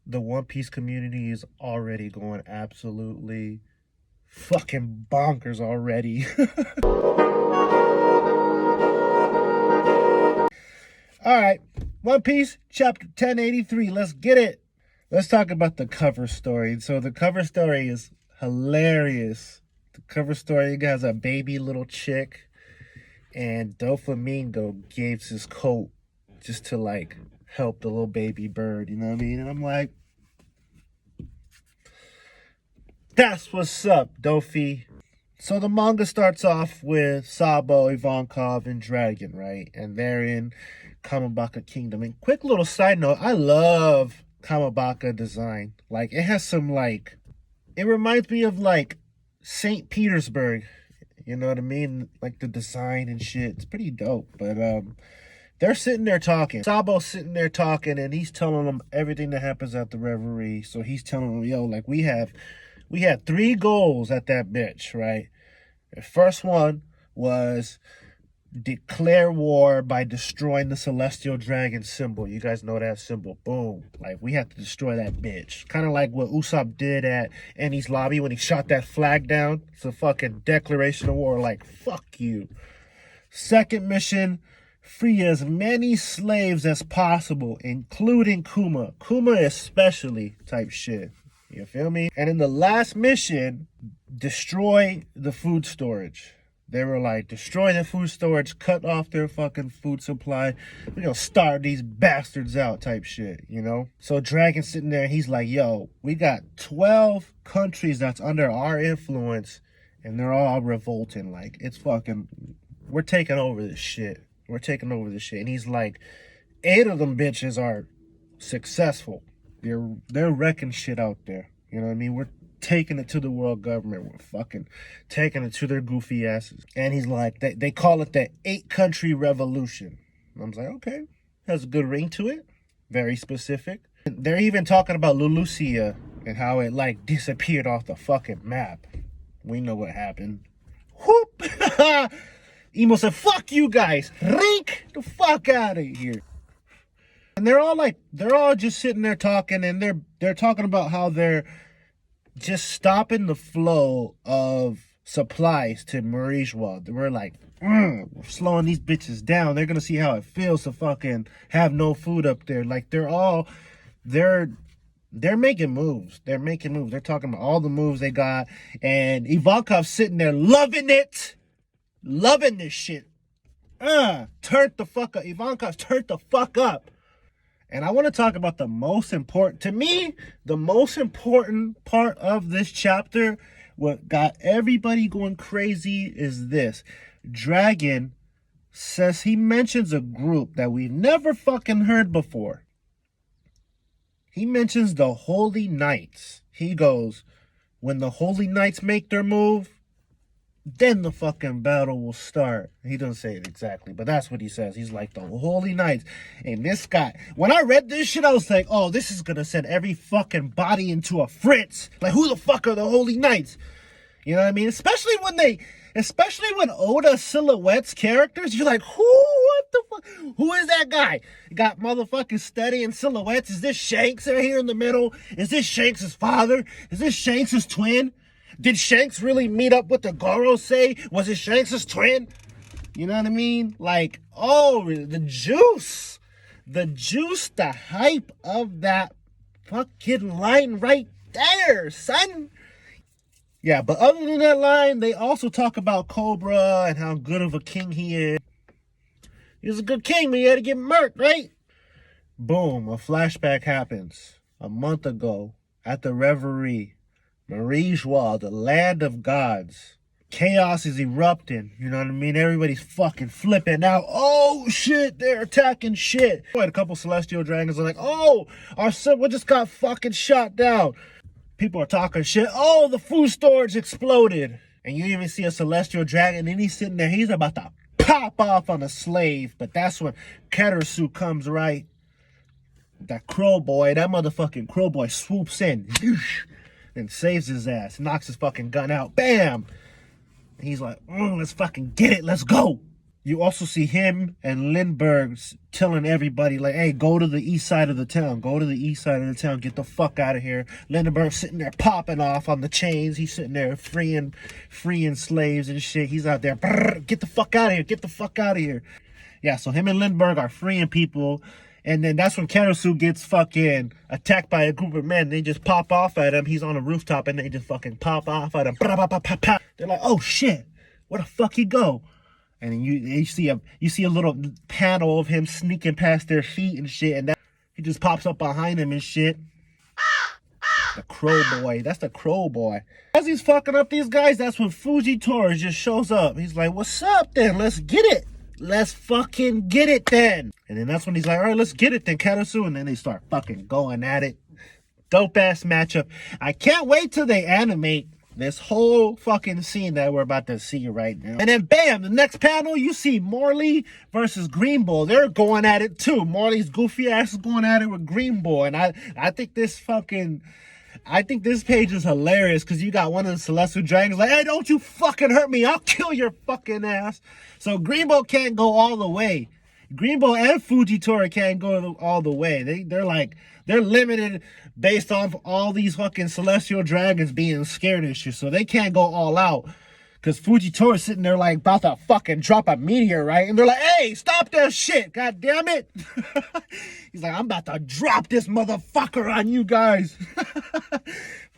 the One Piece community is already going absolutely fucking bonkers already. All right, One Piece, chapter 1083. Let's get it. Let's talk about the cover story. So the cover story is hilarious. The cover story has a baby little chick, and Doflamingo gives his coat just to like help the little baby bird. You know what I mean? And I'm like, that's what's up, Dofi. So the manga starts off with Sabo, Ivankov, and Dragon, right? And they're in Kamabaka Kingdom. And quick little side note, I love Kamabaka design. Like, it has some, like, it reminds me of, like, St. Petersburg. You know what I mean? Like, the design and shit. It's pretty dope. But, they're sitting there talking. Sabo's sitting there talking, and he's telling them everything that happens at the reverie. So he's telling them, yo, like, we had 3 goals at that bitch, right? The first one was declare war by destroying the Celestial Dragon symbol. You guys know that symbol. Boom. Like, we have to destroy that bitch. Kind of like what Usopp did at Enies Lobby when he shot that flag down. It's a fucking declaration of war. Like, fuck you. Second mission, free as many slaves as possible, including Kuma. Kuma especially type shit. You feel me? And in the last mission, destroy the food storage. They were like, destroy the food storage, cut off their fucking food supply. We're gonna starve these bastards out type shit, you know? So Dragon's sitting there, he's like, yo, we got 12 countries that's under our influence, and they're all revolting. Like, it's fucking, we're taking over this shit. We're taking over this shit. And he's like, 8 of them bitches are successful. They're wrecking shit out there. You know what I mean? We're taking it to the world government. We're fucking taking it to their goofy asses. And he's like, they call it the 8-country revolution. And I was like, okay, has a good ring to it. Very specific. They're even talking about Lulusia and how it like disappeared off the fucking map. We know what happened. Whoop! Emo said, fuck you guys. Rink the fuck out of here. And they're all just sitting there talking, and they're talking about how they're just stopping the flow of supplies to Marishwa. We're like, we're slowing these bitches down. They're gonna see how it feels to fucking have no food up there. Like, they're making moves. They're making moves. They're talking about all the moves they got, and Ivankov's sitting there loving it, loving this shit. Turned the fuck up. Ivankov's turned the fuck up. And I want to talk about the most important, to me, the most important part of this chapter, what got everybody going crazy, is this. Dragon says, he mentions a group that we've never fucking heard before. He mentions the Holy Knights. He goes, when the Holy Knights make their move, then the fucking battle will start. He doesn't say it exactly, but that's what he says. He's like, the Holy Knights. And this guy, when I read this shit, I was like, oh, this is gonna send every fucking body into a fritz. Like, who the fuck are the Holy Knights? You know what I mean? Especially when Oda silhouettes characters, you're like, what the fuck? Who is that guy? You got motherfucking Steady and silhouettes. Is this Shanks right here in the middle? Is this Shanks' father? Is this Shanks' twin? Did Shanks really meet up with the Gorosei? Was it Shanks' twin? You know what I mean? Like, oh, the juice, the hype of that fucking line right there, son. Yeah, but other than that line, they also talk about Cobra and how good of a king he is. He was a good king, but he had to get murked, right? Boom, a flashback happens. A month ago, at the Reverie, Marishwa, the land of gods. Chaos is erupting, you know what I mean? Everybody's fucking flipping out. Oh, shit, they're attacking shit. A couple Celestial Dragons are like, oh, our symbol just got fucking shot down. People are talking shit. Oh, the food storage exploded. And you even see a Celestial Dragon, and he's sitting there. He's about to pop off on a slave. But that's when Kettersu comes, right? That crow boy, that motherfucking crow boy swoops in. And saves his ass. Knocks his fucking gun out. Bam! And he's like, let's fucking get it. Let's go. You also see him and Lindbergh telling everybody, like, hey, go to the east side of the town. Go to the east side of the town. Get the fuck out of here. Lindbergh sitting there popping off on the chains. He's sitting there freeing slaves and shit. He's out there, get the fuck out of here. Get the fuck out of here. Yeah, so him and Lindbergh are freeing people. And then that's when Karasu gets fucking attacked by a group of men. They just pop off at him. He's on a rooftop and they just fucking pop off at him. They're like, oh shit, where the fuck he go? And then you see a little panel of him sneaking past their feet and shit, and that he just pops up behind him and shit. The Crow Boy, that's the Crow Boy. As he's fucking up these guys, that's when Fujitora just shows up. He's like, "What's up then? Let's get it. Let's fucking get it then." And then that's when he's like, "All right, let's get it then, Karasu." And then they start fucking going at it. Dope ass matchup. I can't wait till they animate this whole fucking scene that we're about to see right now. And then bam, the next panel, you see Morley versus Green Bull. They're going at it too. Morley's goofy ass is going at it with Green Bull. And I think this page is hilarious because you got one of the Celestial Dragons like, hey, don't you fucking hurt me. I'll kill your fucking ass. So Green Bull can't go all the way. Green Bull and Fujitora can't go all the way. They're limited based off all these fucking Celestial Dragons being scared and shit. So they can't go all out. Because Fujitora's sitting there like about to fucking drop a meteor, right? And they're like, hey, stop that shit. God damn it. He's like, I'm about to drop this motherfucker on you guys.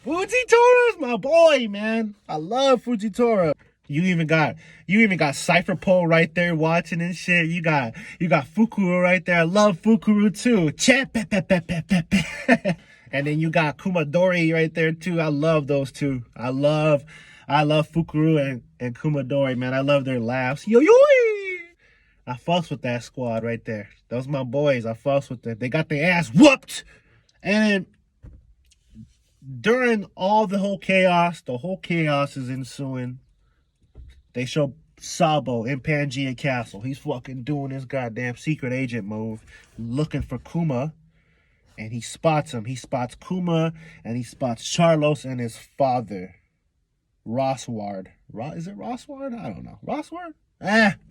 Fujitora's my boy, man. I love Fujitora. You even got Cypher Pole right there watching and shit. You got Fukuro right there. I love Fukuro too. And then you got Kumadori right there too. I love those two. I love Fukuro and Kumadori, man. I love their laughs. Yo yo. I fucks with that squad right there. Those my boys. I fucks with them. They got their ass whooped. And during all the whole chaos is ensuing. They show Sabo in Pangea Castle. He's fucking doing his goddamn secret agent move, looking for Kuma, and he spots him. He spots Kuma, and he spots Charlos and his father, Rossward. Is it Rossward? I don't know. Rossward?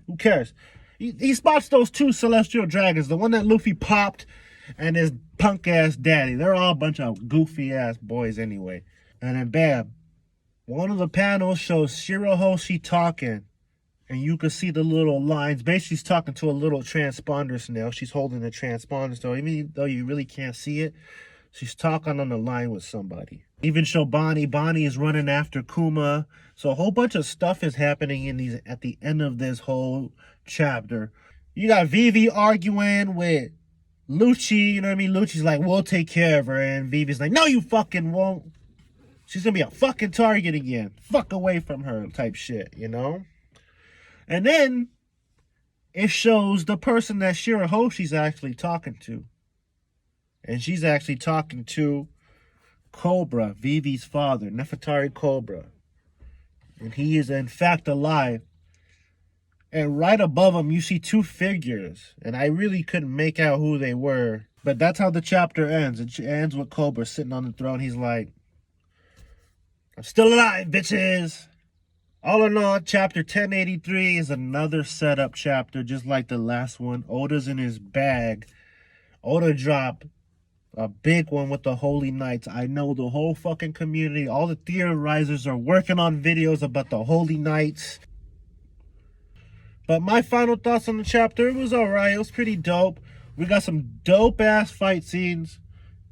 Who cares? He spots those two Celestial Dragons, the one that Luffy popped, and his punk-ass daddy. They're all a bunch of goofy-ass boys anyway. And then bam. One of the panels shows Shirahoshi talking, and you can see the little lines. Basically, she's talking to a little transponder snail. She's holding a transponder snail, even though you really can't see it. She's talking on the line with somebody. Even show Bonnie. Bonnie is running after Kuma. So a whole bunch of stuff is happening at the end of this whole chapter. You got Vivi arguing with Lucci. You know what I mean? Lucci's like, we'll take care of her, and Vivi's like, no, you fucking won't. She's going to be a fucking target again. Fuck away from her type shit, you know? And then it shows the person that Shirahoshi's actually talking to. And she's actually talking to Cobra, Vivi's father, Nefertari Cobra. And he is in fact alive. And right above him, you see two figures. And I really couldn't make out who they were. But that's how the chapter ends. It ends with Cobra sitting on the throne. He's like, I'm still alive, bitches. All in all, chapter 1083 is another setup chapter, just like the last one. Oda's in his bag. Oda dropped a big one with the Holy Knights. I know the whole fucking community, all the theorizers are working on videos about the Holy Knights. But my final thoughts on the chapter, it was alright. It was pretty dope. We got some dope-ass fight scenes.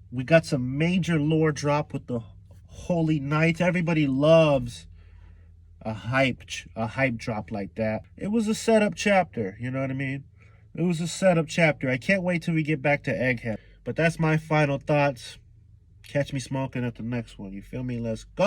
We got some major lore drop with the Holy Knights. Everybody loves a hype drop like that. It was a setup chapter, you know what I mean? It was a setup chapter. I can't wait till we get back to Egghead. But that's my final thoughts. Catch me smoking at the next one. You feel me? Let's go.